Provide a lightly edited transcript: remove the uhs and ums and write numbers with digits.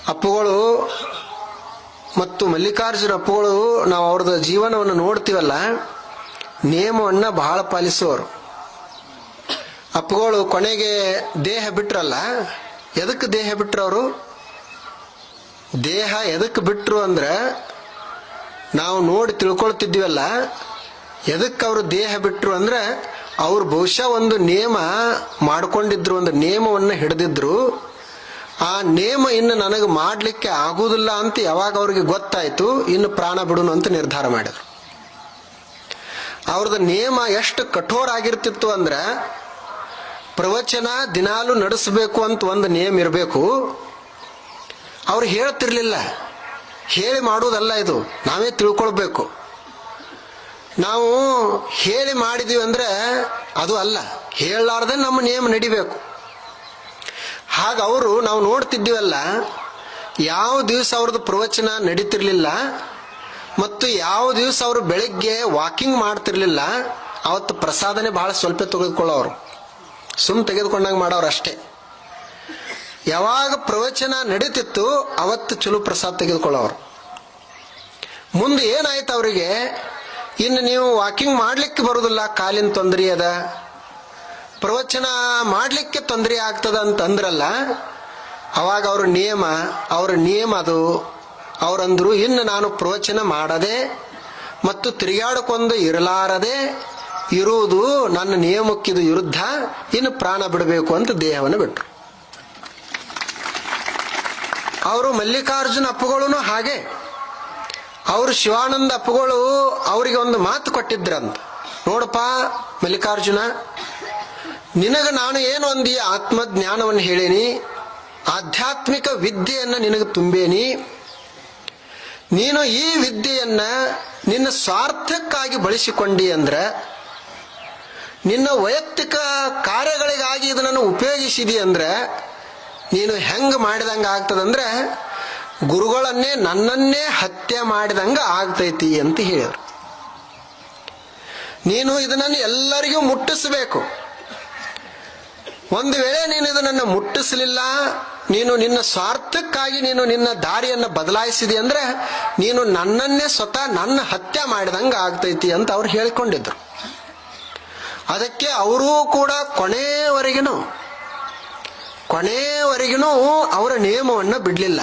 ಅಪ್ಪುಗಳು ಮತ್ತು ಮಲ್ಲಿಕಾರ್ಜುನ ಅಪ್ಪುಗಳು ನಾವು ಅವ್ರದ್ದು ಜೀವನವನ್ನು ನೋಡ್ತೀವಲ್ಲ, ನಿಯಮವನ್ನು ಬಹಳ ಪಾಲಿಸುವರು. ಅಪ್ಪುಗಳು ಕೊನೆಗೆ ದೇಹ ಬಿಟ್ರಲ್ಲ, ಎದಕ್ಕೆ ದೇಹ ಬಿಟ್ರು ಅವರು? ದೇಹ ಎದಕ್ಕೆ ಬಿಟ್ರು ಅಂದ್ರೆ ನಾವು ನೋಡಿ ತಿಳ್ಕೊಳ್ತಿದ್ವಲ್ಲ, ಎದಕ್ಕೆ ಅವರು ದೇಹ ಬಿಟ್ರು ಅಂದ್ರೆ ಅವ್ರು ಬಹುಶಃ ಒಂದು ನಿಯಮ ಮಾಡ್ಕೊಂಡಿದ್ರು, ಒಂದು ನಿಯಮವನ್ನು ಹಿಡಿದಿದ್ರು. ಆ ನೇಮ ಇನ್ನು ನನಗೆ ಮಾಡಲಿಕ್ಕೆ ಆಗುವುದಿಲ್ಲ ಅಂತ ಯಾವಾಗ ಅವ್ರಿಗೆ ಗೊತ್ತಾಯ್ತು, ಇನ್ನು ಪ್ರಾಣ ಬಿಡುನು ಅಂತ ನಿರ್ಧಾರ ಮಾಡಿದ್ರು. ಅವ್ರದ್ದು ನೇಮ ಎಷ್ಟು ಕಠೋರ ಆಗಿರ್ತಿತ್ತು ಅಂದ್ರೆ, ಪ್ರವಚನ ದಿನಾಲು ನಡೆಸಬೇಕು ಅಂತ ಒಂದು ನೇಮ ಇರಬೇಕು. ಅವ್ರು ಹೇಳ್ತಿರ್ಲಿಲ್ಲ, ಹೇಳಿ ಮಾಡುವುದಲ್ಲ ಇದು, ನಾವೇ ತಿಳ್ಕೊಳ್ಬೇಕು. ನಾವು ಹೇಳಿ ಮಾಡಿದೀವಿ ಅಂದ್ರೆ ಅದು ಅಲ್ಲ, ಹೇಳಲಾರ್ದೆ ನಮ್ಮ ನೇಮ ನಡಿಬೇಕು. ಹಾಗ ಅವರು ನಾವು ನೋಡ್ತಿದ್ದೀವಲ್ಲ, ಯಾವ ದಿವಸ ಅವ್ರದ್ದು ಪ್ರವಚನ ನಡೀತಿರ್ಲಿಲ್ಲ ಮತ್ತು ಯಾವ ದಿವಸ ಅವರು ಬೆಳಗ್ಗೆ ವಾಕಿಂಗ್ ಮಾಡ್ತಿರ್ಲಿಲ್ಲ, ಅವತ್ತು ಪ್ರಸಾದನೆ ಬಹಳ ಸ್ವಲ್ಪ ತೆಗೆದುಕೊಳ್ಳೋರು, ತೆಗೆದುಕೊಂಡಂಗೆ ಮಾಡೋರು ಅಷ್ಟೇ. ಯಾವಾಗ ಪ್ರವಚನ ನಡೀತಿತ್ತು ಅವತ್ತು ಚಲೋ ಪ್ರಸಾದ ತೆಗೆದುಕೊಳ್ಳೋರು. ಮುಂದೆ ಏನಾಯ್ತು ಅವರಿಗೆ, ಇನ್ನು ನೀವು ವಾಕಿಂಗ್ ಮಾಡ್ಲಿಕ್ಕೆ ಬರುದಿಲ್ಲ, ಕಾಲಿನ ತೊಂದರೆ ಅದ, ಪ್ರವಚನ ಮಾಡಲಿಕ್ಕೆ ತೊಂದರೆ ಆಗ್ತದ ಅಂತಂದ್ರಲ್ಲ, ಅವಾಗ ಅವ್ರ ನಿಯಮ ಅದು. ಅವರಂದ್ರು, ಇನ್ನು ನಾನು ಪ್ರವಚನ ಮಾಡದೆ ಮತ್ತು ತಿರುಗಾಡಕೊಂಡು ಇರಲಾರದೆ ಇರುವುದು ನನ್ನ ನಿಯಮಕ್ಕಿದು ವಿರುದ್ಧ, ಇನ್ನು ಪ್ರಾಣ ಬಿಡಬೇಕು ಅಂತ ದೇಹವನ್ನು ಬಿಟ್ರು. ಅವರು ಮಲ್ಲಿಕಾರ್ಜುನ ಅಪ್ಪುಗಳು ಹಾಗೆ. ಅವರು ಶಿವಾನಂದ ಅಪ್ಪುಗಳು ಅವರಿಗೆ ಒಂದು ಮಾತು ಕೊಟ್ಟಿದ್ರಂತ, ನೋಡಪ್ಪ ಮಲ್ಲಿಕಾರ್ಜುನ, ನಿನಗೆ ನಾನು ಏನು ಒಂದು ಆತ್ಮಜ್ಞಾನವನ್ನು ಹೇಳೇನಿ, ಆಧ್ಯಾತ್ಮಿಕ ವಿದ್ಯೆಯನ್ನು ನಿನಗೆ ತುಂಬೇನಿ. ನೀನು ಈ ವಿದ್ಯೆಯನ್ನ ನಿನ್ನ ಸ್ವಾರ್ಥಕ್ಕಾಗಿ ಬಳಸಿಕೊಂಡಿ ಅಂದ್ರೆ, ನಿನ್ನ ವೈಯಕ್ತಿಕ ಕಾರ್ಯಗಳಿಗಾಗಿ ಇದನ್ನು ಉಪಯೋಗಿಸಿದಿ ಅಂದ್ರೆ ನೀನು ಹೆಂಗೆ ಮಾಡಿದಂಗೆ ಆಗ್ತದಂದ್ರೆ ಗುರುಗಳನ್ನೇ ನನ್ನನ್ನೇ ಹತ್ಯೆ ಮಾಡಿದಂಗೆ ಆಗ್ತೈತಿ ಅಂತ ಹೇಳಿದರು. ನೀನು ಇದನ್ನು ಎಲ್ಲರಿಗೂ ಮುಟ್ಟಿಸಬೇಕು. ಒಂದು ವೇಳೆ ನೀನು ಇದನ್ನು ಮುಟ್ಟಿಸಲಿಲ್ಲ, ನೀನು ನಿನ್ನ ಸ್ವಾರ್ಥಕ್ಕಾಗಿ ನೀನು ನಿನ್ನ ದಾರಿಯನ್ನು ಬದಲಾಯಿಸಿದಿ ಅಂದ್ರೆ ನೀನು ನನ್ನನ್ನೇ ಸ್ವತಃ ನನ್ನ ಹತ್ಯೆ ಮಾಡಿದಂಗೆ ಆಗ್ತೈತಿ ಅಂತ ಅವ್ರು ಹೇಳಿಕೊಂಡಿದ್ರು. ಅದಕ್ಕೆ ಅವರೂ ಕೂಡ ಕೊನೆಯವರೆಗಿನೂ ಅವರ ನಿಯಮವನ್ನು ಬಿಡಲಿಲ್ಲ.